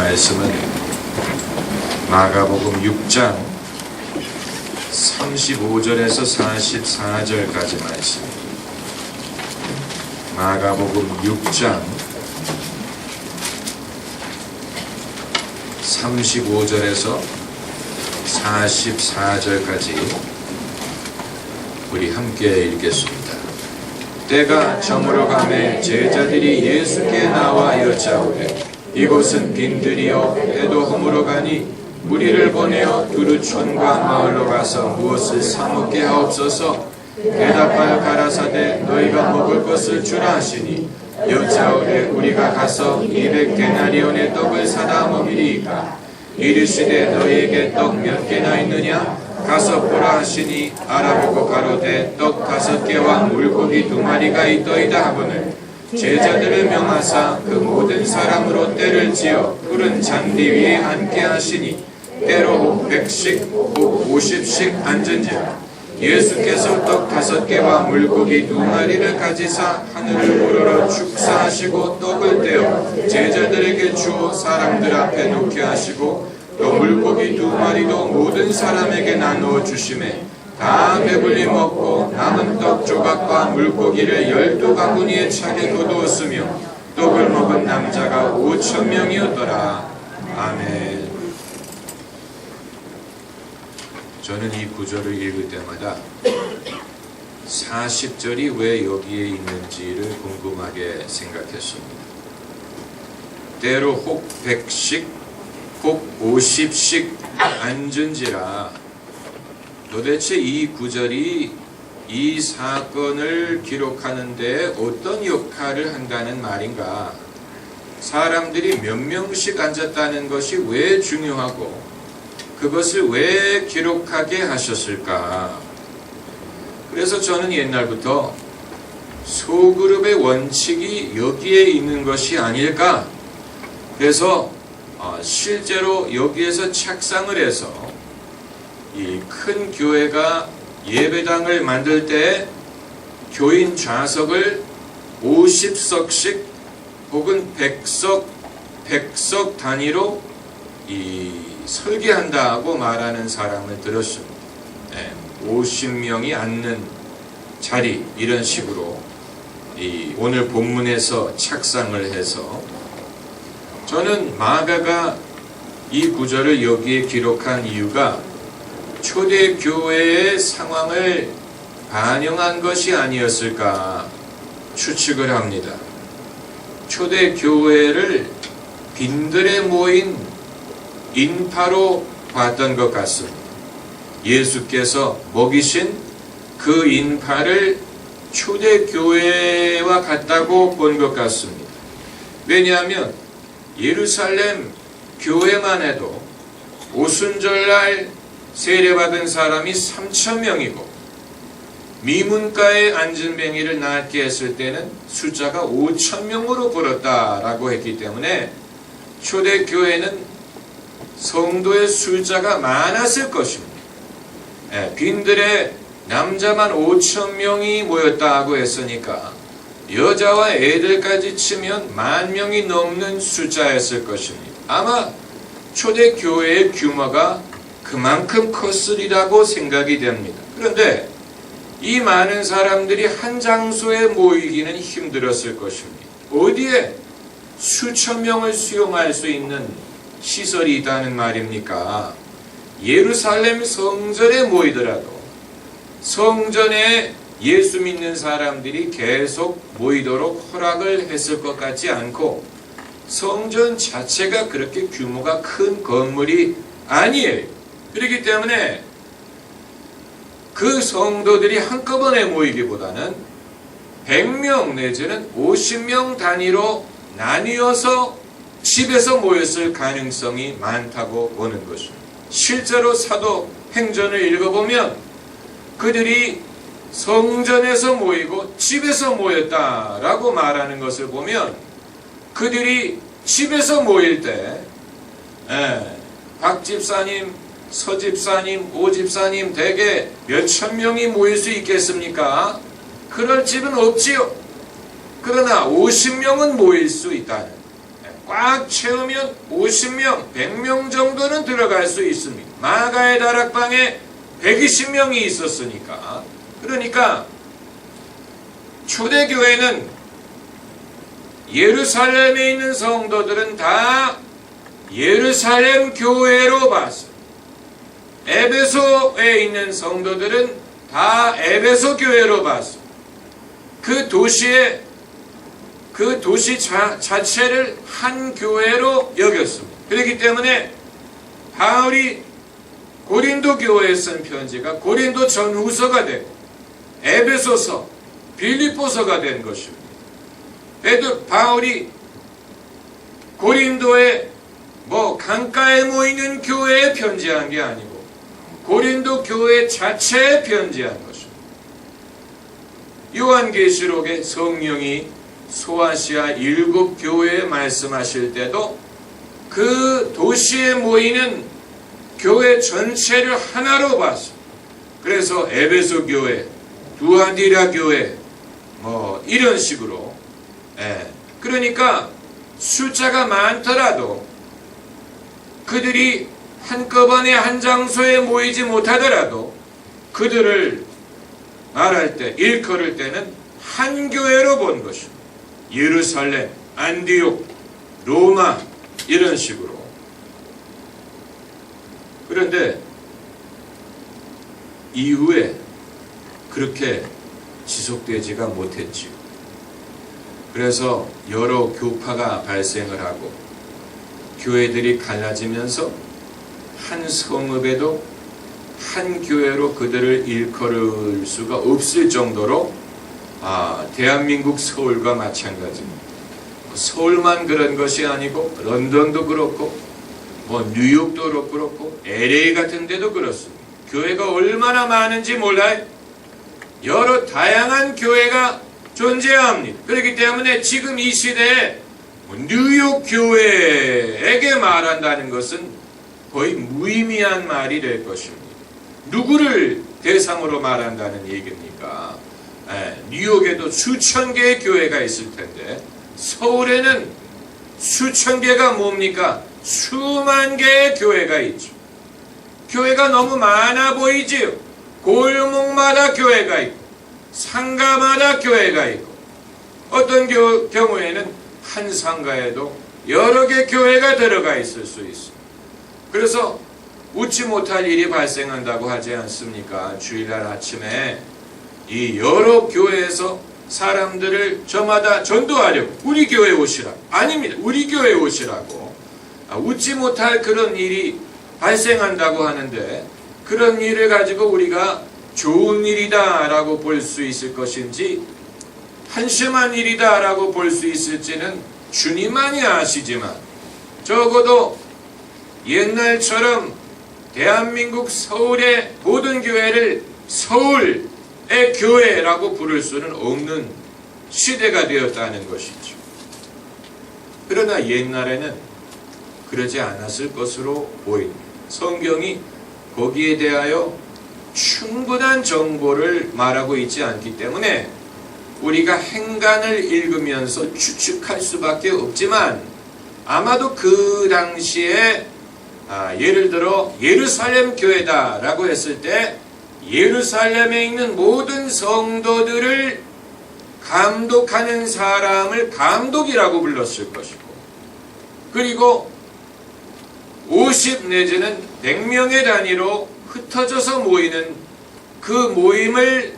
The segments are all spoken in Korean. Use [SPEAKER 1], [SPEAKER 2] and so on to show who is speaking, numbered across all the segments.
[SPEAKER 1] 말씀은 마가복음 6장 35절에서 44절까지 말씀입니다. 마가복음 6장 35절에서 44절까지 우리 함께 읽겠습니다. 때가 저물어 가매 제자들이 예수께 나와 여짜오되 이곳은 빈들이요 해도 허물어 가니 무리를 보내어 두루 촌과 마을로 가서 무엇을 사 먹게 하옵소서. 대답하여 가라사대 너희가 먹을 것을 주라 하시니 여짜오되 우리가 가서 200데나리온의 떡을 사다 먹이리이까. 이르시되 너희에게 떡 몇 개나 있느냐 가서 보라 하시니 알아보고 가로되 떡 5개와 물고기 2마리가 있더이다 하거늘 제자들을 명하사 그 모든 사람으로 때를 지어 푸른 잔디 위에 앉게 하시니 때로 혹 100씩 혹 50씩 앉은지라. 예수께서 떡 5개와 물고기 2마리를 가지사 하늘을 우러러 축사하시고 떡을 떼어 제자들에게 주어 사람들 앞에 놓게 하시고 또 물고기 2마리도 모든 사람에게 나누어 주시매 다 배불리 먹고 남은 떡 조각과 물고기를 12바구니에 차게 거두었으며 떡을 먹은 남자가 5,000명이었더라. 아멘. 저는 이 구절을 읽을 때마다 40절이 왜 여기에 있는지를 궁금하게 생각했습니다. 때로 혹 100씩 혹 50씩 앉은지라. 도대체 이 구절이 이 사건을 기록하는 데 어떤 역할을 한다는 말인가? 사람들이 몇 명씩 앉았다는 것이 왜 중요하고 그것을 왜 기록하게 하셨을까? 그래서 저는 옛날부터 소그룹의 원칙이 여기에 있는 것이 아닐까? 그래서 실제로 여기에서 착상을 해서 이 큰 교회가 예배당을 만들 때 교인 좌석을 50석씩 혹은 100석 단위로 설계한다고 말하는 사람을 들었습니다. 50명이 앉는 자리 이런 식으로 오늘 본문에서 착상을 해서 저는 마가가 이 구절을 여기에 기록한 이유가 초대교회의 상황을 반영한 것이 아니었을까 추측을 합니다. 초대교회를 빈들에 모인 인파로 봤던 것 같습니다. 예수께서 먹이신 그 인파를 초대교회와 같다고 본 것 같습니다. 왜냐하면 예루살렘 교회만 해도 오순절날 세례받은 사람이 3,000명이고 미문가에 앉은 뱅이를 낫게 했을 때는 숫자가 5,000명으로 불었다라고 했기 때문에 초대교회는 성도의 숫자가 많았을 것입니다. 빈들에 남자만 5,000명이 모였다고 했으니까 여자와 애들까지 치면 10,000명이 넘는 숫자였을 것입니다. 아마 초대교회의 규모가 그만큼 컸으리라고 생각이 됩니다. 그런데 이 많은 사람들이 한 장소에 모이기는 힘들었을 것입니다. 어디에 수천 명을 수용할 수 있는 시설이 있다는 말입니까? 예루살렘 성전에 모이더라도 성전에 예수 믿는 사람들이 계속 모이도록 허락을 했을 것 같지 않고 성전 자체가 그렇게 규모가 큰 건물이 아니에요. 그렇기 때문에 그 성도들이 한꺼번에 모이기보다는 100명 내지는 50명 단위로 나뉘어서 집에서 모였을 가능성이 많다고 보는 것입니다. 실제로 사도행전을 읽어보면 그들이 성전에서 모이고 집에서 모였다라고 말하는 것을 보면 그들이 집에서 모일 때 박 집사님, 서 집사님, 오 집사님 대개 몇천 명이 모일 수 있겠습니까? 그럴 집은 없지요. 그러나 50명은 모일 수 있다는 꽉 채우면 50명, 100명 정도는 들어갈 수 있습니다. 마가의 다락방에 120명이 있었으니까. 그러니까 초대교회는 예루살렘에 있는 성도들은 다 예루살렘 교회로 봤어요. 에베소에 있는 성도들은 다 에베소 교회로 봤어요. 그 도시 자체를 한 교회로 여겼습니다. 그렇기 때문에 바울이 고린도 교회에 쓴 편지가 고린도 전후서가 되고 에베소서, 빌립보서가 된 것입니다. 바울이 고린도에 강가에 모이는 교회에 편지한 게 아니고 고린도 교회 자체에 편지한 것입니다. 요한계시록에 성령이 소아시아 7교회에 말씀하실 때도 그 도시에 모이는 교회 전체를 하나로 봤어요. 그래서 에베소 교회, 두아디라 교회 이런 식으로 그러니까 숫자가 많더라도 그들이 한꺼번에 한 장소에 모이지 못하더라도 그들을 말할 때 일컬을 때는 한 교회로 본 것입니다. 예루살렘, 안디옥, 로마 이런 식으로. 그런데 이후에 그렇게 지속되지가 못했지요. 그래서 여러 교파가 발생을 하고 교회들이 갈라지면서 한 성읍에도 한 교회로 그들을 일컬을 수가 없을 정도로 대한민국 서울과 마찬가지입니다. 서울만 그런 것이 아니고 런던도 그렇고 뉴욕도 그렇고 LA 같은 데도 그렇습니다. 교회가 얼마나 많은지 몰라요. 여러 다양한 교회가 존재합니다. 그렇기 때문에 지금 이 시대에 뉴욕 교회에게 말한다는 것은 거의 무의미한 말이 될 것입니다. 누구를 대상으로 말한다는 얘기입니까? 뉴욕에도 수천 개의 교회가 있을 텐데 서울에는 수천 개가 뭡니까? 수만 개의 교회가 있죠. 교회가 너무 많아 보이지요. 골목마다 교회가 있고 상가마다 교회가 있고 어떤 경우에는 한 상가에도 여러 개 교회가 들어가 있을 수 있어요. 그래서 웃지 못할 일이 발생한다고 하지 않습니까? 주일날 아침에 이 여러 교회에서 사람들을 저마다 전도하려고 우리 교회 오시라. 아닙니다. 우리 교회 오시라고. 웃지 못할 그런 일이 발생한다고 하는데 그런 일을 가지고 우리가 좋은 일이다 라고 볼 수 있을 것인지 한심한 일이다 라고 볼 수 있을지는 주님만이 아시지만 적어도 옛날처럼 대한민국 서울의 모든 교회를 서울의 교회라고 부를 수는 없는 시대가 되었다는 것이죠. 그러나 옛날에는 그러지 않았을 것으로 보입니다. 성경이 거기에 대하여 충분한 정보를 말하고 있지 않기 때문에 우리가 행간을 읽으면서 추측할 수밖에 없지만 아마도 그 당시에 예를 들어 예루살렘 교회다라고 했을 때 예루살렘에 있는 모든 성도들을 감독하는 사람을 감독이라고 불렀을 것이고 그리고 50 내지는 100명의 단위로 흩어져서 모이는 그 모임을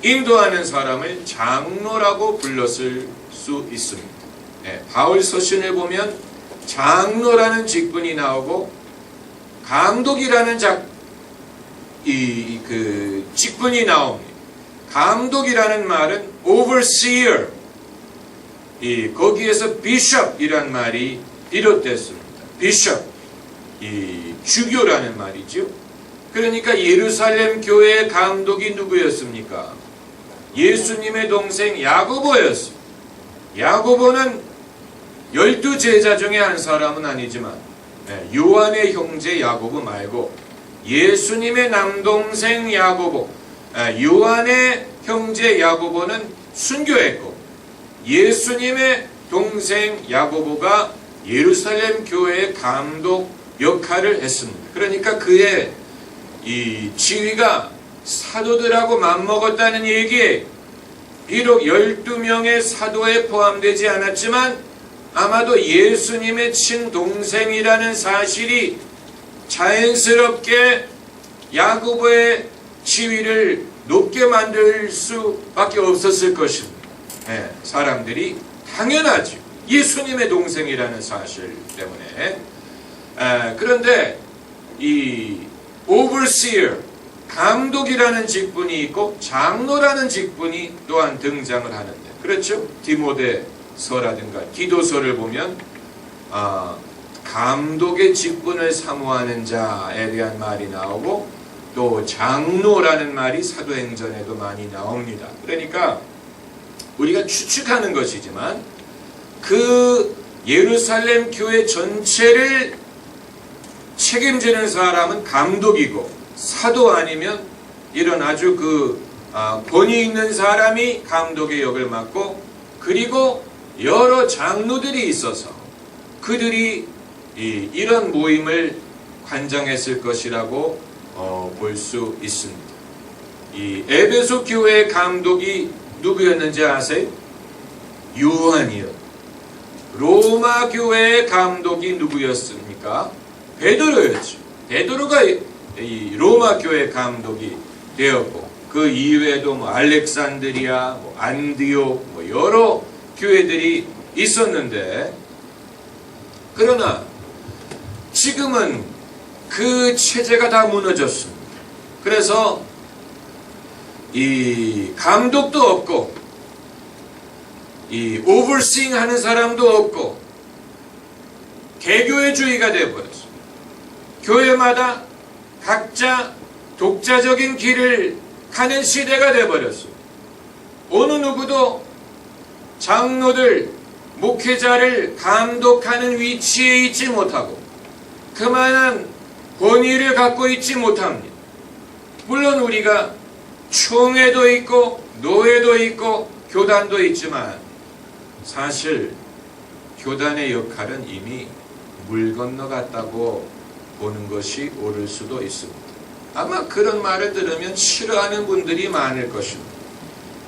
[SPEAKER 1] 인도하는 사람을 장로라고 불렀을 수 있습니다. 바울 서신을 보면 장로라는 직분이 나오고 감독이라는 직분이 나옵니다. 감독이라는 말은 overseer, 거기에서 bishop이란 말이 비롯됐습니다. bishop, 주교라는 말이죠. 그러니까 예루살렘 교회의 감독이 누구였습니까? 예수님의 동생 야고보였습니다. 야고보는 12제자 중에 한 사람은 아니지만 요한의 형제 야고보 말고 예수님의 남동생 야고보, 요한의 형제 야고보는 순교했고 예수님의 동생 야고보가 예루살렘 교회의 감독 역할을 했습니다. 그러니까 그의 이 지위가 사도들하고 맞먹었다는 얘기에 비록 12명의 사도에 포함되지 않았지만 아마도 예수님의 친동생이라는 사실이 자연스럽게 야고보의 지위를 높게 만들 수밖에 없었을 것입니다. 네, 사람들이 당연하죠. 예수님의 동생이라는 사실 때문에. 그런데 이 overseer, 감독이라는 직분이 있고 장로라는 직분이 또한 등장을 하는데, 그렇죠? 디모데서라든가 디도서를 보면 감독의 직분을 사모하는 자에 대한 말이 나오고 또 장로라는 말이 사도행전에도 많이 나옵니다. 그러니까 우리가 추측하는 것이지만 그 예루살렘 교회 전체를 책임지는 사람은 감독이고, 사도 아니면 이런 아주 권위 있는 사람이 감독의 역을 맡고, 그리고 여러 장로들이 있어서 그들이 이런 모임을 관장했을 것이라고 볼 수 있습니다. 이 에베소 교회의 감독이 누구였는지 아세요? 요한이요. 로마 교회의 감독이 누구였습니까? 베드로였죠. 베드로가 이 로마 교회 감독이 되었고, 그 이외에도 뭐 알렉산드리아, 뭐 안디옥, 뭐 여러 교회들이 있었는데, 그러나 지금은 그 체제가 다 무너졌습니다. 그래서 이 감독도 없고, 이 오버싱 하는 사람도 없고, 개교회주의가 되어버렸습니다. 교회마다 각자 독자적인 길을 가는 시대가 되어버렸습니다. 어느 누구도 장로들, 목회자를 감독하는 위치에 있지 못하고 그만한 권위를 갖고 있지 못합니다. 물론 우리가 총회도 있고 노회도 있고 교단도 있지만 사실 교단의 역할은 이미 물 건너갔다고 보는 것이 옳을 수도 있습니다. 아마 그런 말을 들으면 싫어하는 분들이 많을 것입니다.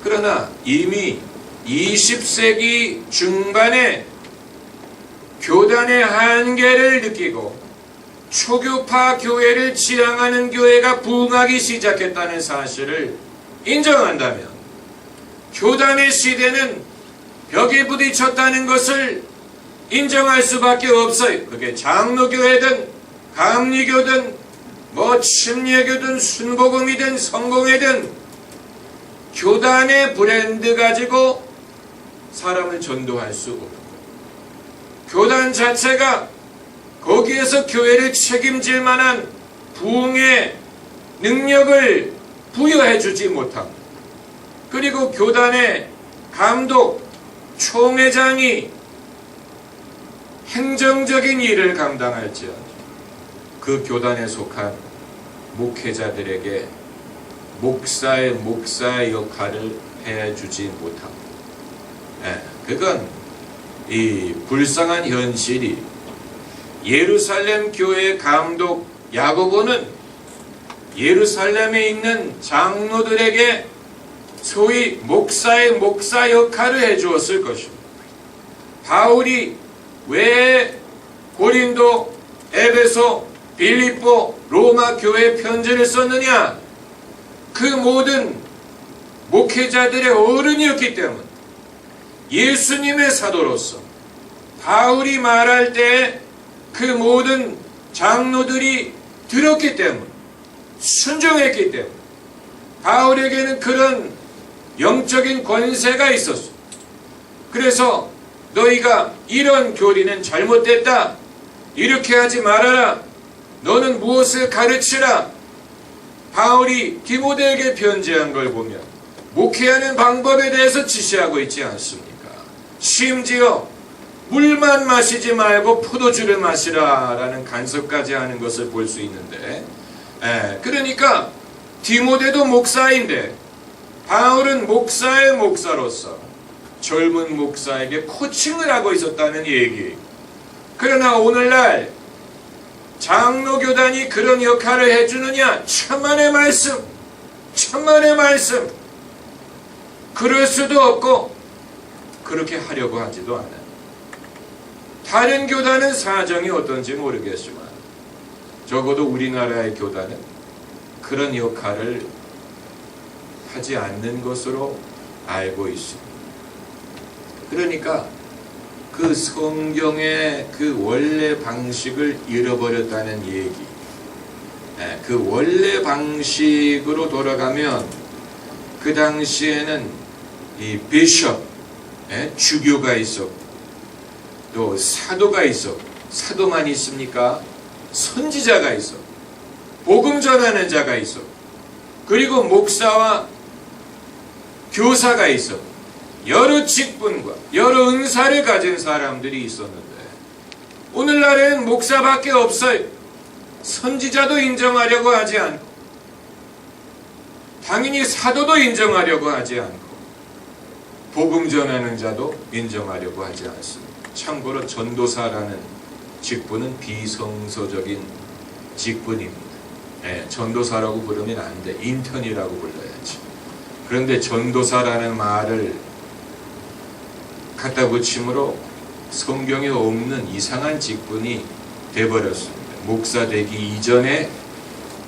[SPEAKER 1] 그러나 이미 20세기 중반에 교단의 한계를 느끼고 초교파 교회를 지향하는 교회가 부흥하기 시작했다는 사실을 인정한다면 교단의 시대는 벽에 부딪혔다는 것을 인정할 수밖에 없어요. 그게 장로교회든 감리교든 뭐 침례교든 순복음이든 성공회든 교단의 브랜드 가지고 사람을 전도할 수 없고, 교단 자체가 거기에서 교회를 책임질 만한 부흥의 능력을 부여해 주지 못합니다. 그리고 교단의 감독, 총회장이 행정적인 일을 감당할지언정 그 교단에 속한 목회자들에게 목사의 역할을 해주지 못합니다. 그건 이 불쌍한 현실이 예루살렘 교회의 감독 야고보는 예루살렘에 있는 장로들에게 소위 목사의 목사 역할을 해주었을 것입니다. 바울이 왜 고린도, 에베소, 빌립보, 로마 교회 편지를 썼느냐? 그 모든 목회자들의 어른이었기 때문, 예수님의 사도로서 바울이 말할 때 그 모든 장로들이 들었기 때문, 순종했기 때문 바울에게는 그런 영적인 권세가 있었어. 그래서 너희가 이런 교리는 잘못됐다, 이렇게 하지 말아라, 너는 무엇을 가르치라. 바울이 디모데에게 편지한 걸 보면 목회하는 방법에 대해서 지시하고 있지 않습니까? 심지어 물만 마시지 말고 포도주를 마시라 라는 간섭까지 하는 것을 볼 수 있는데, 그러니까 디모데도 목사인데 바울은 목사의 목사로서 젊은 목사에게 코칭을 하고 있었다는 얘기. 그러나 오늘날 장로교단이 그런 역할을 해주느냐? 천만의 말씀, 천만의 말씀. 그럴 수도 없고 그렇게 하려고 하지도 않아요. 다른 교단은 사정이 어떤지 모르겠지만 적어도 우리나라의 교단은 그런 역할을 하지 않는 것으로 알고 있습니다. 그러니까 그 성경의 그 원래 방식을 잃어버렸다는 얘기. 그 원래 방식으로 돌아가면 그 당시에는 이 비숍, 주교가 있었고 또 사도가 있었고, 사도만 있습니까? 선지자가 있었고 복음 전하는 자가 있었고 그리고 목사와 교사가 있었고 여러 직분과 여러 은사를 가진 사람들이 있었는데 오늘날에는 목사밖에 없어요. 선지자도 인정하려고 하지 않고 당연히 사도도 인정하려고 하지 않고 복음 전하는 자도 인정하려고 하지 않습니다. 참고로 전도사라는 직분은 비성서적인 직분입니다. 전도사라고 부르면 안 돼. 인턴이라고 불러야지. 그런데 전도사라는 말을 갖다 붙임으로 성경에 없는 이상한 직분이 되어버렸습니다. 목사 되기 이전에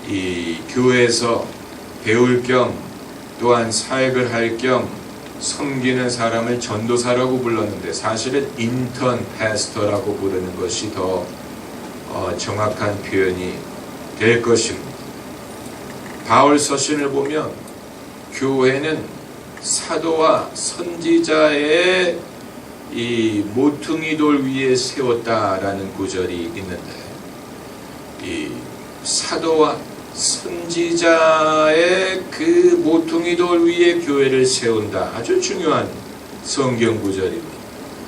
[SPEAKER 1] 이 교회에서 배울 겸 또한 사역을 할 겸 섬기는 사람을 전도사라고 불렀는데 사실은 인턴 패스터라고 부르는 것이 더 정확한 표현이 될 것입니다. 바울 서신을 보면 교회는 사도와 선지자의 이 모퉁이 돌 위에 세웠다라는 구절이 있는데 이 사도와 선지자의 그 모퉁이 돌 위에 교회를 세운다. 아주 중요한 성경 구절입니다.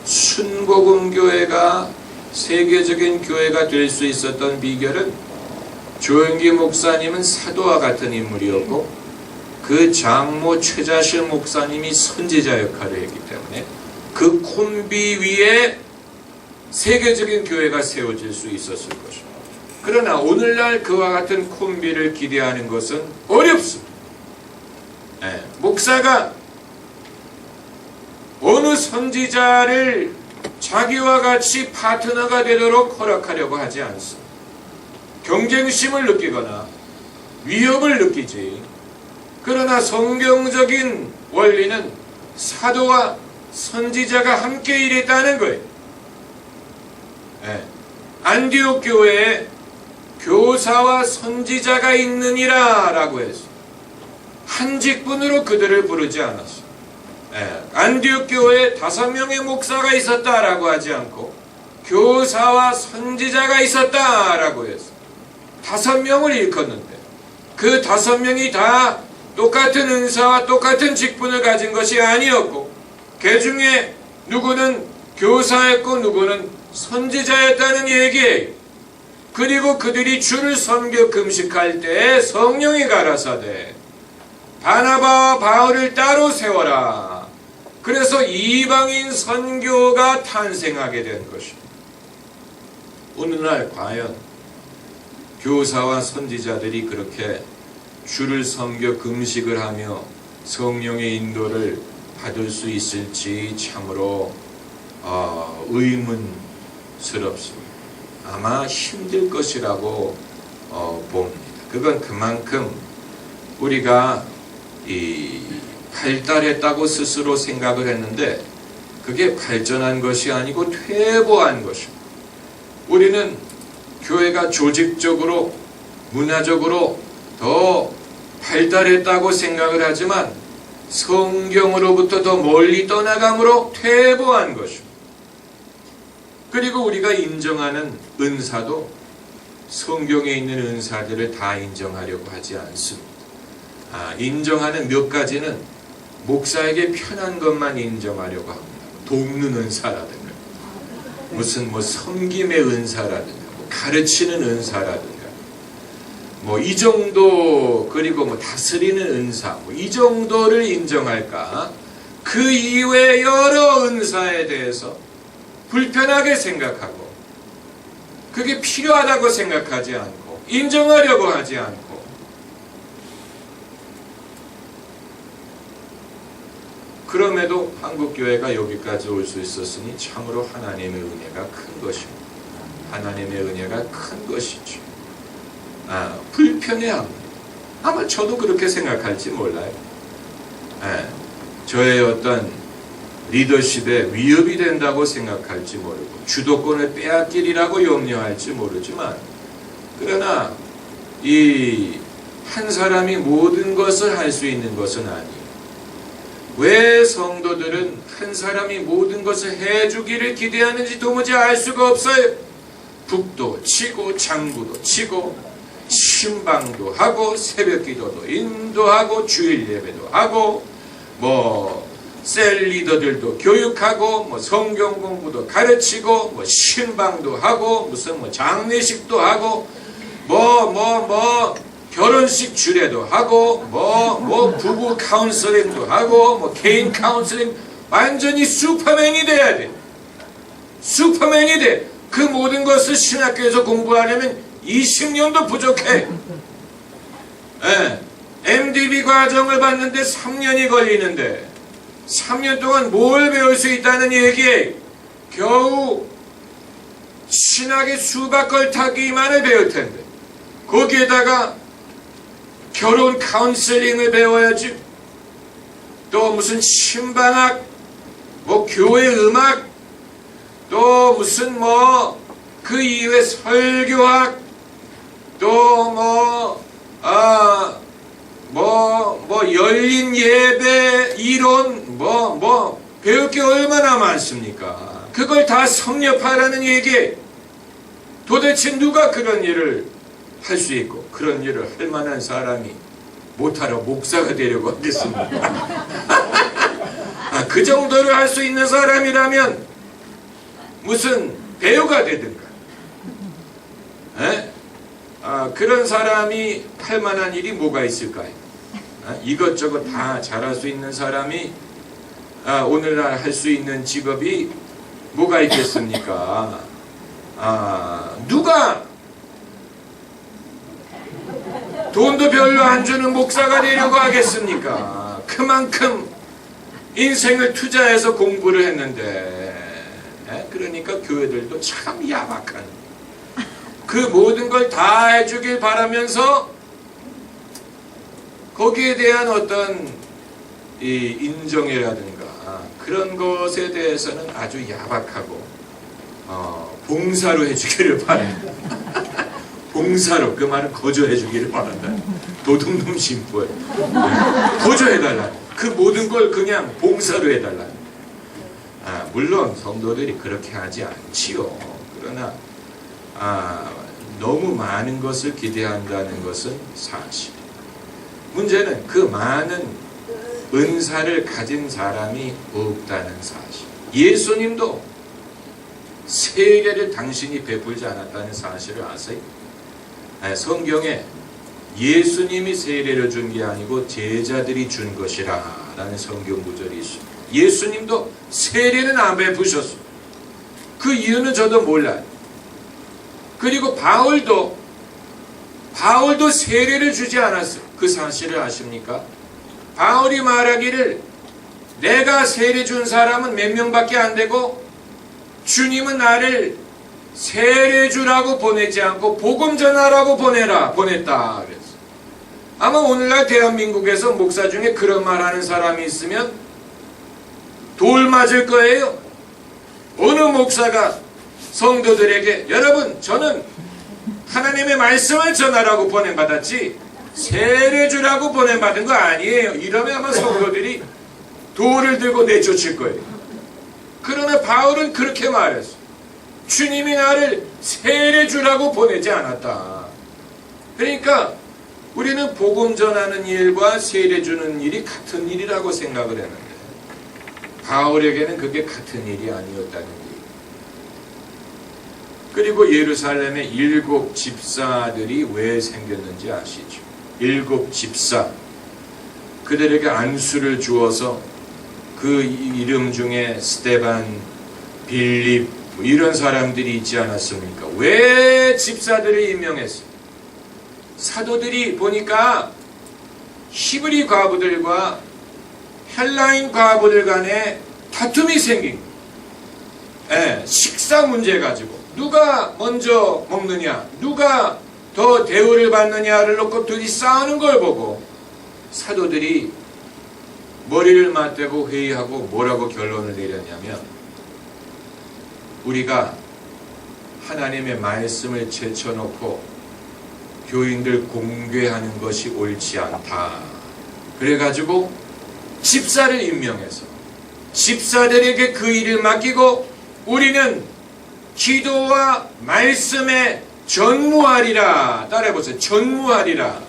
[SPEAKER 1] 순복음 교회가 세계적인 교회가 될 수 있었던 비결은 조영기 목사님은 사도와 같은 인물이었고 그 장모 최자실 목사님이 선지자 역할을 했기 때문에 그 콤비 위에 세계적인 교회가 세워질 수 있었을 것입니다. 그러나 오늘날 그와 같은 콤비를 기대하는 것은 어렵습니다. 목사가 어느 선지자를 자기와 같이 파트너가 되도록 허락하려고 하지 않습니다. 경쟁심을 느끼거나 위협을 느끼지. 그러나 성경적인 원리는 사도와 선지자가 함께 일했다는 거예요. 안디옥 교회에 교사와 선지자가 있느니라 라고 했어요. 한 직분으로 그들을 부르지 않았어요. 안디옥 교회에 5명의 목사가 있었다라고 하지 않고 교사와 선지자가 있었다라고 했어요. 5명을 일컫는데 그 5명이 다 똑같은 은사와 똑같은 직분을 가진 것이 아니었고 그 중에 누구는 교사였고 누구는 선지자였다는 얘기예요. 그리고 그들이 주를 섬겨 금식할 때 성령이 가라사대 바나바와 바울을 따로 세워라. 그래서 이방인 선교가 탄생하게 된 것입니다. 오늘날 과연 교사와 선지자들이 그렇게 주를 섬겨 금식을 하며 성령의 인도를 받을 수 있을지 참으로 의문스럽습니다. 아마 힘들 것이라고 봅니다. 그건 그만큼 우리가 발달했다고 스스로 생각을 했는데 그게 발전한 것이 아니고 퇴보한 것입니다. 우리는 교회가 조직적으로 문화적으로 더 발달했다고 생각을 하지만 성경으로부터 더 멀리 떠나감으로 퇴보한 것입니다. 그리고 우리가 인정하는 은사도 성경에 있는 은사들을 다 인정하려고 하지 않습니다. 인정하는 몇 가지는 목사에게 편한 것만 인정하려고 합니다. 돕는 은사라든가 무슨 섬김의 은사라든가 가르치는 은사라든가 이 정도 그리고 다스리는 은사 이 정도를 인정할까? 그 이외의 여러 은사에 대해서 불편하게 생각하고 그게 필요하다고 생각하지 않고 인정하려고 하지 않고 그럼에도 한국교회가 여기까지 올 수 있었으니 참으로 하나님의 은혜가 큰 것입니다. 하나님의 은혜가 큰 것이죠. 불편해합니다. 아마 저도 그렇게 생각할지 몰라요. 저의 어떤 리더십에 위협이 된다고 생각할지 모르고 주도권을 빼앗기리라고 염려할지 모르지만 그러나 이 한 사람이 모든 것을 할 수 있는 것은 아니에요. 왜 성도들은 한 사람이 모든 것을 해주기를 기대하는지 도무지 알 수가 없어요. 북도 치고 장구도 치고 신방도 하고 새벽기도도 인도하고 주일 예배도 하고 셀 리더들도 교육하고 성경 공부도 가르치고 신방도 하고 무슨 장례식도 하고 결혼식 주례도 하고 부부 카운슬링도 하고 개인 카운슬링 완전히 슈퍼맨이 돼야 돼. 슈퍼맨이 돼. 그 모든 것을 신학교에서 공부하려면 20년도 부족해. MDB 과정을 받는데 3년이 걸리는데 3년 동안 뭘 배울 수 있다는 얘기에 겨우 신학의 수박 걸타기만을 배울 텐데 거기에다가 결혼 카운슬링을 배워야지. 또 무슨 신방학, 교회 음악, 또 무슨 그 이외 설교학, 또 열린 예배 이론 배울 게 얼마나 많습니까? 그걸 다 섭렵하라는 얘기. 도대체 누가 그런 일을 할 수 있고 그런 일을 할 만한 사람이 못하러 목사가 되려고 하겠습니까? 그 정도를 할 수 있는 사람이라면 무슨 배우가 되든가 그런 사람이 할 만한 일이 뭐가 있을까요? 이것저것 다 잘할 수 있는 사람이 오늘날 할 수 있는 직업이 뭐가 있겠습니까? 누가 돈도 별로 안 주는 목사가 되려고 하겠습니까? 그만큼 인생을 투자해서 공부를 했는데 그러니까 교회들도 참 야박한 그 모든 걸 다 해주길 바라면서 거기에 대한 어떤 이 인정이라든가 그런 것에 대해서는 아주 야박하고 봉사로 해주기를 바랍니다. 봉사로, 그 말은 거저해주기를 바란다. 도둑놈 심부에 거저해달라. 그 모든 걸 그냥 봉사로 해달라. 물론 성도들이 그렇게 하지 않지요. 그러나 너무 많은 것을 기대한다는 것은 사실. 문제는 그 많은 은사를 가진 사람이 없다는 사실. 예수님도 세례를 당신이 베풀지 않았다는 사실을 아세요? 성경에 예수님이 세례를 준 게 아니고 제자들이 준 것이라 라는 성경 구절이 있습니다. 예수님도 세례는 안 베푸셨어요. 그 이유는 저도 몰라요. 그리고 바울도 세례를 주지 않았어요. 그 사실을 아십니까? 바울이 말하기를 내가 세례 준 사람은 몇 명밖에 안 되고 주님은 나를 세례 주라고 보내지 않고 복음 전하라고 보냈다 그랬어요. 아마 오늘날 대한민국에서 목사 중에 그런 말하는 사람이 있으면 돌 맞을 거예요. 어느 목사가 성도들에게 여러분 저는 하나님의 말씀을 전하라고 보냄받았지 세례 주라고 보냄받은 거 아니에요. 이러면 아마 성도들이 돌을 들고 내쫓을 거예요. 그러나 바울은 그렇게 말했어. 주님이 나를 세례 주라고 보내지 않았다. 그러니까 우리는 복음 전하는 일과 세례 주는 일이 같은 일이라고 생각을 했는데 바울에게는 그게 같은 일이 아니었다는 일. 그리고 예루살렘에 7 집사들이 왜 생겼는지 아시죠? 7 집사. 그들에게 안수를 주어서 그 이름 중에 스데반, 빌립 뭐 이런 사람들이 있지 않았습니까? 왜 집사들을 임명했어요? 사도들이 보니까 히브리 과부들과 헬라인 과부들 간에 다툼이 생긴 거예요. 식사 문제 가지고 누가 먼저 먹느냐, 누가 더 대우를 받느냐를 놓고 둘이 싸우는 걸 보고 사도들이 머리를 맞대고 회의하고 뭐라고 결론을 내렸냐면, 우리가 하나님의 말씀을 제쳐놓고 교인들 공개하는 것이 옳지 않다. 그래가지고 집사를 임명해서 집사들에게 그 일을 맡기고 우리는 기도와 말씀에 전무하리라. 따라해보세요. 전무하리라.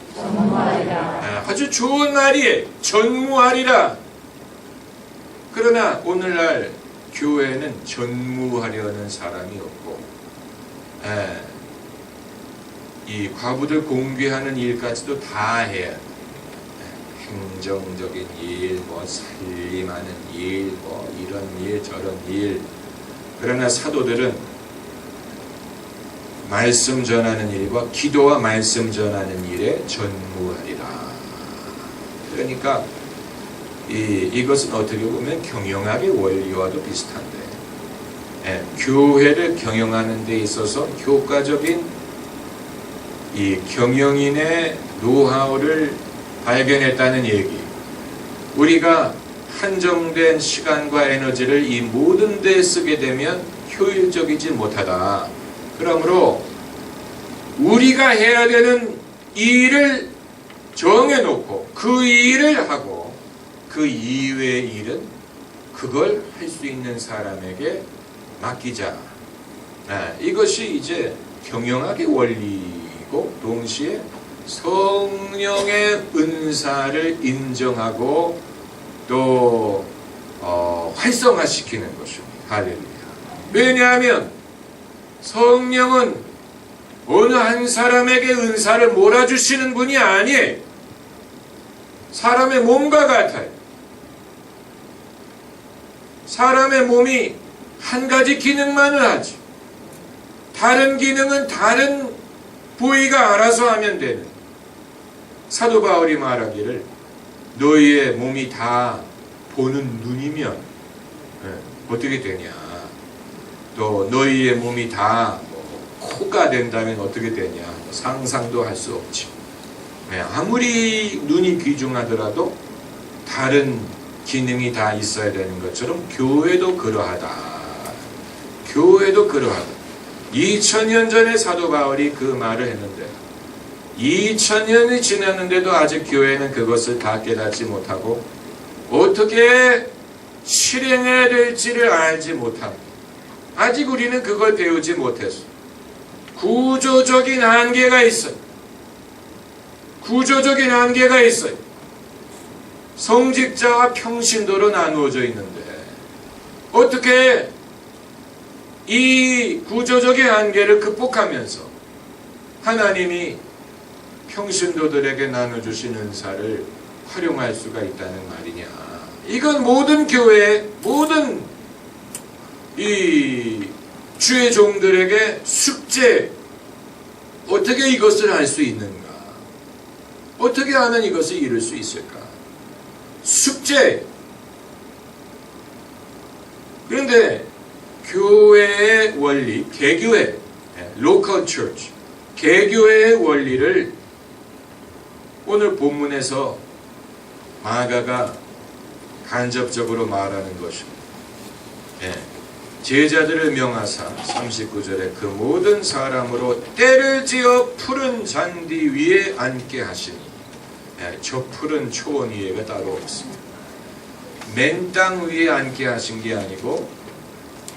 [SPEAKER 1] 아주 좋은 말이에요. 전무하리라. 그러나 오늘날 교회는 전무하려는 사람이 없고, 이 과부들 공개하는 일까지도 다 해야 돼. 행정적인 일, 뭐 살림하는 일, 뭐 이런 일, 저런 일. 그러나 사도들은 말씀 전하는 일과 기도와 말씀 전하는 일에 전무하리라. 그러니까 이것은 어떻게 보면 경영학의 원리와도 비슷한데, 교회를 경영하는 데 있어서 교과적인 이 경영인의 노하우를 발견했다는 얘기. 우리가 한정된 시간과 에너지를 이 모든 데에 쓰게 되면 효율적이지 못하다. 그러므로 우리가 해야 되는 일을 정해놓고 그 일을 하고 그 이외의 일은 그걸 할 수 있는 사람에게 맡기자. 이것이 이제 경영학의 원리이고 동시에 성령의 은사를 인정하고 또 활성화시키는 것입니다. 할렐루야. 왜냐하면 성령은 어느 한 사람에게 은사를 몰아주시는 분이 아니에요. 사람의 몸과 같아요. 사람의 몸이 한 가지 기능만을 하지. 다른 기능은 다른 부위가 알아서 하면 되는. 사도 바울이 말하기를 너희의 몸이 다 보는 눈이면 어떻게 되냐. 또 너희의 몸이 다 코가 된다면 어떻게 되냐. 상상도 할 수 없지. 아무리 눈이 귀중하더라도 다른 기능이 다 있어야 되는 것처럼 교회도 그러하다. 교회도 그러하다. 2000년 전에 사도 바울이 그 말을 했는데 2000년이 지났는데도 아직 교회는 그것을 다 깨닫지 못하고 어떻게 실행해야 될지를 알지 못합니다. 아직 우리는 그걸 배우지 못했어. 구조적인 한계가 있어요. 구조적인 한계가 있어요. 성직자와 평신도로 나누어져 있는데 어떻게 이 구조적인 한계를 극복하면서 하나님이 평신도들에게 나눠주신 은사를 활용할 수가 있다는 말이냐. 이건 모든 교회, 모든 이 주의 종들에게 숙제. 어떻게 이것을 할 수 있는가? 어떻게 하면 이것을 이룰 수 있을까? 숙제. 그런데 교회의 원리, 개교회, local church, 개교회의 원리를 오늘 본문에서 마가가 간접적으로 말하는 것입니다. 제자들을 명하사 39절에 그 모든 사람으로 때를 지어 푸른 잔디 위에 앉게 하시니, 저 푸른 초원 위에가 따로 없습니다. 맨 땅 위에 앉게 하신 게 아니고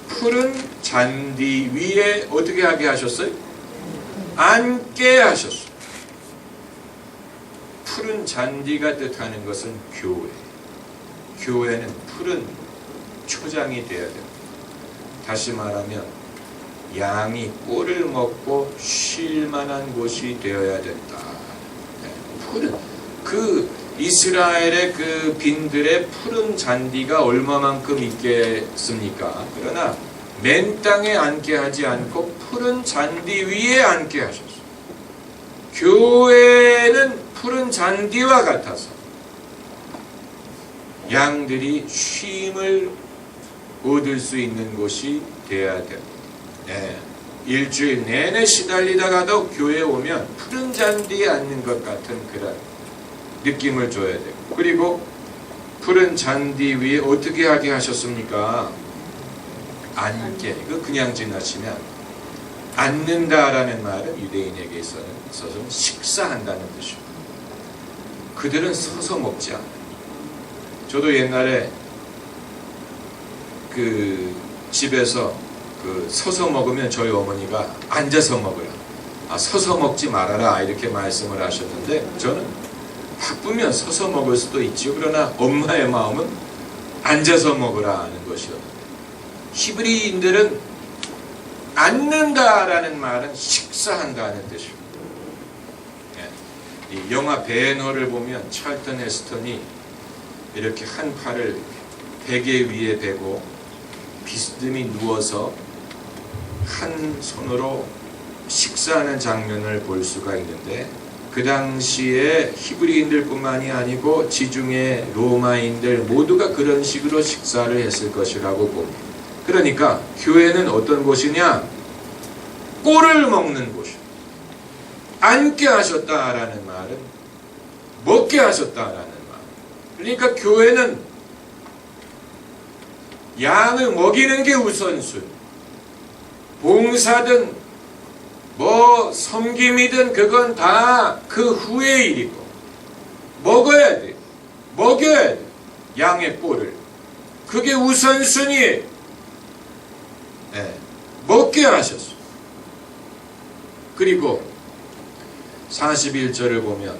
[SPEAKER 1] 푸른 잔디 위에 어떻게 하게 하셨어요? 앉게 하셨어요. 푸른 잔디가 뜻하는 것은 교회. 교회는 푸른 초장이 되어야 됩니다. 다시 말하면 양이 꿀을 먹고 쉴 만한 곳이 되어야 된다. 푸른 그 이스라엘의 그 빈들의 푸른 잔디가 얼마만큼 있겠습니까? 그러나 맨 땅에 앉게 하지 않고 푸른 잔디 위에 앉게 하셨어요. 교회는 푸른 잔디와 같아서 양들이 쉼을 얻을 수 있는 곳이 돼야 됩니다. 네. 일주일 내내 시달리다가도 교회에 오면 푸른 잔디에 앉는 것 같은 그런 느낌을 줘야 돼요. 그리고 푸른 잔디 위에 어떻게 하게 하셨습니까? 앉게. 이거 그냥 지나치면 앉는다라는 말은 유대인에게 있어서는 식사한다는 뜻입니다. 그들은 서서 먹지 않아요. 저도 옛날에 그 집에서 서서 먹으면 저희 어머니가 앉아서 먹으라, 서서 먹지 말아라 이렇게 말씀을 하셨는데, 저는 바쁘면 서서 먹을 수도 있죠. 그러나 엄마의 마음은 앉아서 먹으라 하는 것이었는데, 히브리인들은 앉는다라는 말은 식사한다는 뜻입니다. 이 영화 배너를 보면 찰턴 헤스턴이 이렇게 한 팔을 베개 위에 베고 비스듬히 누워서 한 손으로 식사하는 장면을 볼 수가 있는데, 그 당시에 히브리인들뿐만이 아니고 지중해 로마인들 모두가 그런 식으로 식사를 했을 것이라고 봅니다. 그러니까 교회는 어떤 곳이냐? 꼴을 먹는 곳이에요. 앉게 하셨다라는 말은 먹게 하셨다라는 말. 그러니까 교회는 양을 먹이는 게 우선순위. 봉사든 섬김이든 그건 다 그 후의 일이고, 먹어야 돼. 먹여야 돼. 양의 꼴을. 그게 우선순위예요. 네. 먹게 하셨어요. 그리고 41절을 보면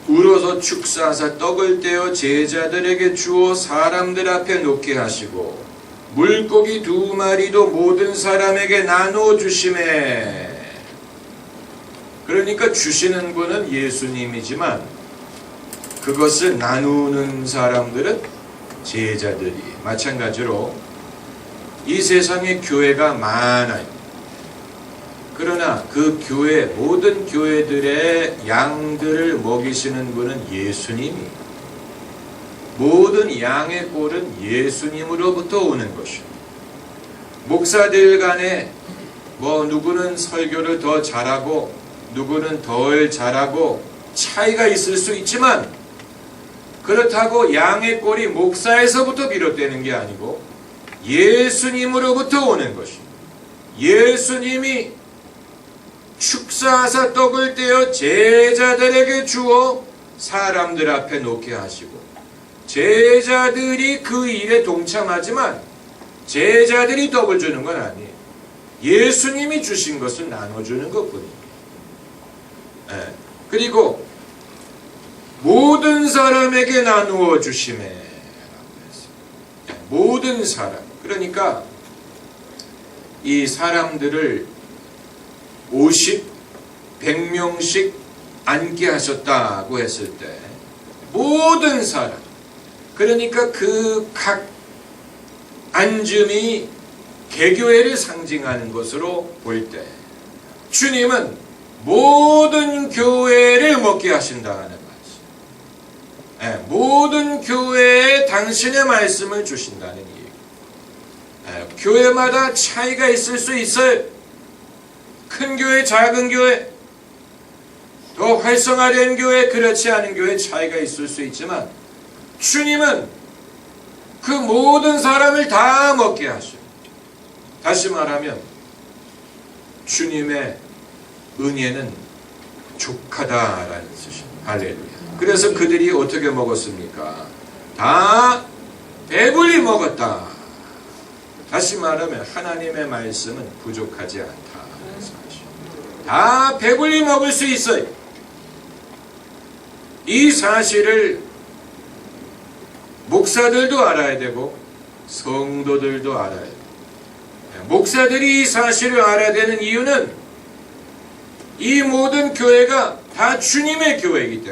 [SPEAKER 1] 울어서 축사하사 떡을 떼어 제자들에게 주어 사람들 앞에 놓게 하시고 물고기 2마리도 모든 사람에게 나누어 주시매. 그러니까 주시는 분은 예수님이지만 그것을 나누는 사람들은 제자들이. 마찬가지로 이 세상에 교회가 많아요. 그러나 그 교회, 모든 교회들의 양들을 먹이시는 분은 예수님이. 모든 양의 꼴은 예수님으로부터 오는 것이요. 목사들 간에 누구는 설교를 더 잘하고 누구는 덜 잘하고 차이가 있을 수 있지만, 그렇다고 양의 꼴이 목사에서부터 비롯되는 게 아니고 예수님으로부터 오는 것이요. 예수님이 축사하사 떡을 떼어 제자들에게 주어 사람들 앞에 놓게 하시고, 제자들이 그 일에 동참하지만 제자들이 떡을 주는 건 아니에요. 예수님이 주신 것을 나눠주는 것뿐이에요. 네. 그리고 모든 사람에게 나누어 주심에. 모든 사람. 그러니까 이 사람들을 50, 100명씩 앉게 하셨다고 했을 때 모든 사람, 그러니까 그 각 앉음이 개교회를 상징하는 것으로 볼 때 주님은 모든 교회를 먹게 하신다는 말씀. 네, 모든 교회에 당신의 말씀을 주신다는 얘기. 네, 교회마다 차이가 있을 수 있어요. 큰 교회, 작은 교회, 더 활성화된 교회, 그렇지 않은 교회 차이가 있을 수 있지만 주님은 그 모든 사람을 다 먹게 하셔요. 다시 말하면 주님의 은혜는 족하다라는 뜻입니다. 할렐루야. 그래서 그들이 어떻게 먹었습니까? 다 배불리 먹었다. 다시 말하면 하나님의 말씀은 부족하지 않다. 다 배불리 먹을 수 있어요. 이 사실을 목사들도 알아야 되고 성도들도 알아야 돼요. 목사들이 이 사실을 알아야 되는 이유는 이 모든 교회가 다 주님의 교회이기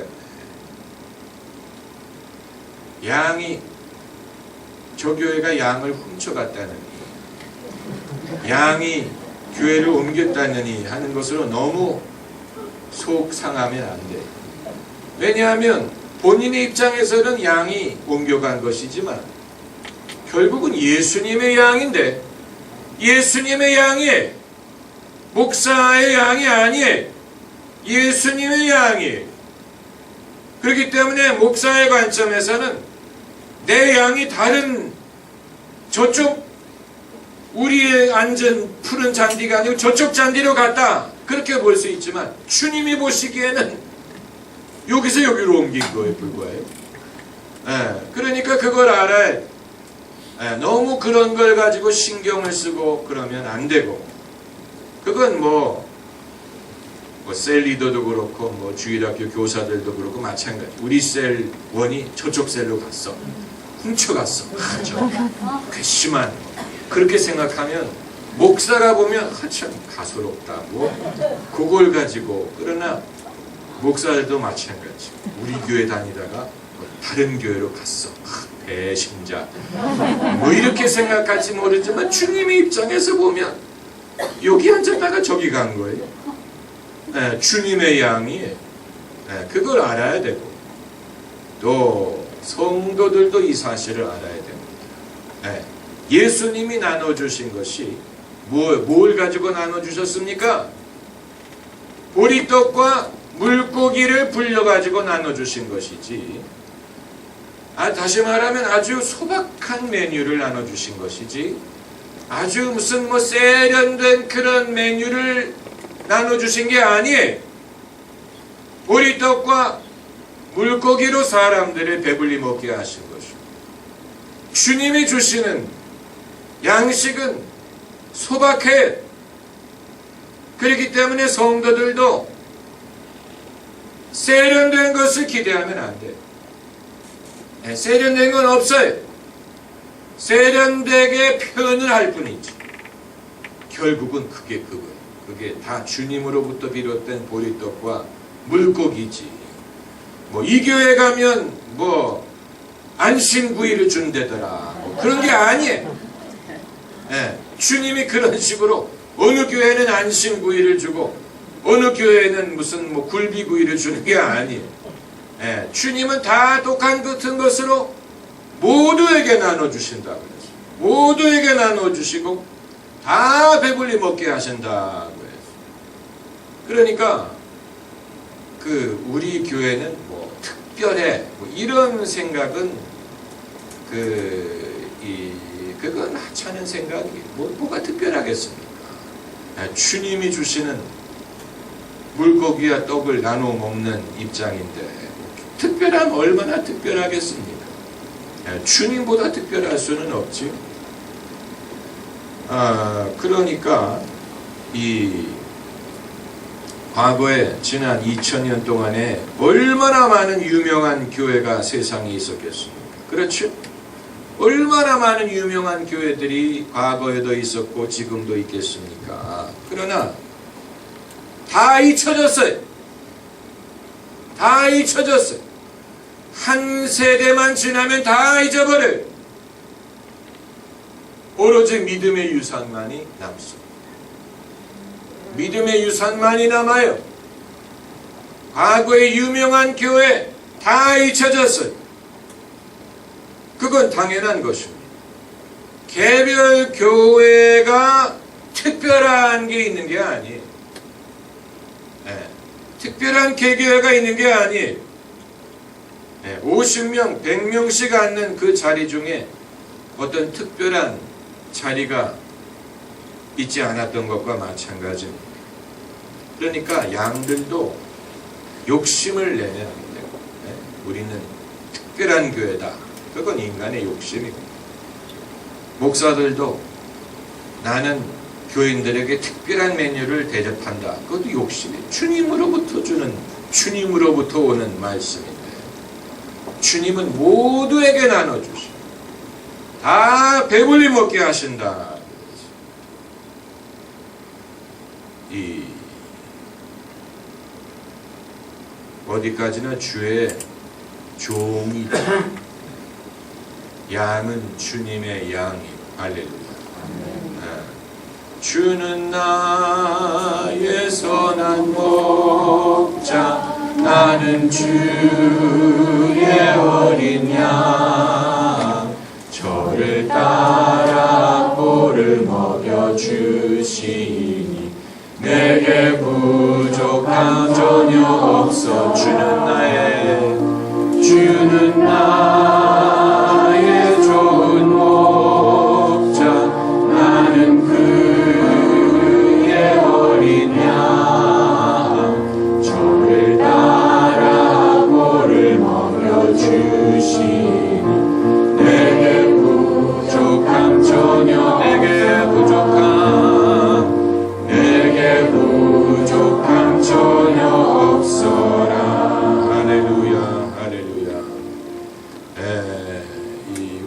[SPEAKER 1] 때문에 저 교회가 양을 훔쳐갔다느니, 양이 교회를 옮겼다느니 하는 것으로 너무 속 상하면 안 돼. 왜냐하면 본인의 입장에서는 양이 옮겨간 것이지만 결국은 예수님의 양인데, 예수님의 양이에요. 목사의 양이 아니에요. 예수님의 양이에요. 그렇기 때문에 목사의 관점에서는 내 양이 다른 저쪽 우리의 앉은 푸른 잔디가 아니고 저쪽 잔디로 갔다, 그렇게 볼 수 있지만 주님이 보시기에는 여기서 여기로 옮긴 거에 불과해요. 그러니까 그걸 알아야 너무 그런 걸 가지고 신경을 쓰고 그러면 안 되고, 그건 뭐 셀 리더도 그렇고 주일학교 교사들도 그렇고 마찬가지. 우리 셀 원이 저쪽 셀로 갔어, 훔쳐갔어. 괘씸한 그렇게 생각하면 목사가 보면 참 가소롭다고 그걸 가지고. 그러나 목사들도 마찬가지. 우리 교회 다니다가 다른 교회로 갔어, 배신자 이렇게 생각할지 모르지만 주님의 입장에서 보면 여기 앉았다가 저기 간 거예요. 주님의 양이 그걸 알아야 되고, 또 성도들도 이 사실을 알아야 됩니다. 예수님이 나눠주신 것이 뭘 가지고 나눠주셨습니까? 보리떡과 물고기를 불려가지고 나눠주신 것이지, 다시 말하면 아주 소박한 메뉴를 나눠주신 것이지, 아주 무슨 세련된 그런 메뉴를 나눠주신 게 아니에요. 보리떡과 물고기로 사람들을 배불리 먹게 하신 것이고, 주님이 주시는 양식은 소박해. 그렇기 때문에 성도들도 세련된 것을 기대하면 안 돼요. 세련된 건 없어요. 세련되게 표현을 할 뿐이지 결국은 그게 그거예요. 그게 다 주님으로부터 비롯된 보리떡과 물고기지. 이 교회 가면 안심구이를 준대더라, 그런 게 아니에요. 주님이 그런 식으로 어느 교회는 안심구이를 주고 어느 교회는 무슨 굴비구이를 주는 게 아니에요. 주님은 다 똑같은 것으로 모두에게 나눠주신다고 그랬어요. 모두에게 나눠주시고 다 배불리 먹게 하신다고 해서. 그러니까 우리 교회는 특별해 이런 생각은 그건 하찮은 생각이 뭐가 특별하겠습니까? 주님이 주시는 물고기와 떡을 나눠 먹는 입장인데 특별하면 얼마나 특별하겠습니까? 주님보다 특별할 수는 없지요. 그러니까 과거에 지난 2000년 동안에 얼마나 많은 유명한 교회가 세상에 있었겠습니까? 그렇죠? 얼마나 많은 유명한 교회들이 과거에도 있었고 지금도 있겠습니까? 그러나 다 잊혀졌어요. 다 잊혀졌어요. 한 세대만 지나면 다 잊어버려요. 오로지 믿음의 유산만이 남습니다. 믿음의 유산만이 남아요. 과거의 유명한 교회 다 잊혀졌어요. 그건 당연한 것입니다. 개별 교회가 특별한 게 있는 게 아니에요. 특별한 개교회가 있는 게 아니에요. 50명, 100명씩 앉는 그 자리 중에 어떤 특별한 자리가 있지 않았던 것과 마찬가지입니다. 그러니까 양들도 욕심을 내면 안 되고, 우리는 특별한 교회다. 그건 인간의 욕심이고, 목사들도 나는 교인들에게 특별한 메뉴를 대접한다. 그것도 욕심이에요. 주님으로부터 오는 말씀인데, 주님은 모두에게 나눠주시고 다 배불리 먹게 하신다. 어디까지나 주의 종이죠. 양은 주님의 양이. 할렐루야. 주는 나의 선한 목자, 나는 주의 어린 양. 저를 따라 꼴을 먹여주시니 내게 부족함 전혀 없어. 주는 나의 좋은 목자, 나는 그의 어린 양. 저를 따라 꼴을 먹여주시니 내게 부족함 전혀, 내게 부족함 전혀 없어라. 할렐루야, 할렐루야.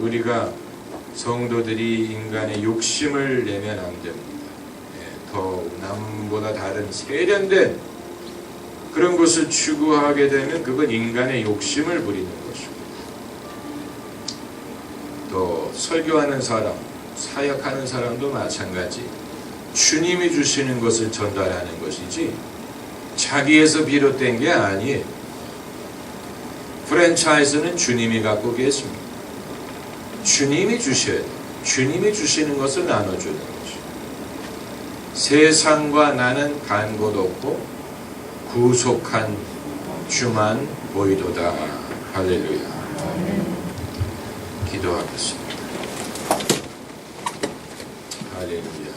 [SPEAKER 1] 우리가 성도들이 인간의 욕심을 내면 안 됩니다. 더 남보다 다른 세련된 그런 것을 추구하게 되면 그건 인간의 욕심을 부리는 것입니다. 또 설교하는 사람, 사역하는 사람도 마찬가지. 주님이 주시는 것을 전달하는 것이지 자기에서 비롯된 게 아니에요. 프랜차이즈는 주님이 갖고 계십니다. 주님이 주셔야 돼요. 주님이 주시는 것을 나눠주는 것이죠. 세상과 나는 간 곳 없고 구속한 주만 보이도다. 할렐루야. 기도하겠습니다. 할렐루야.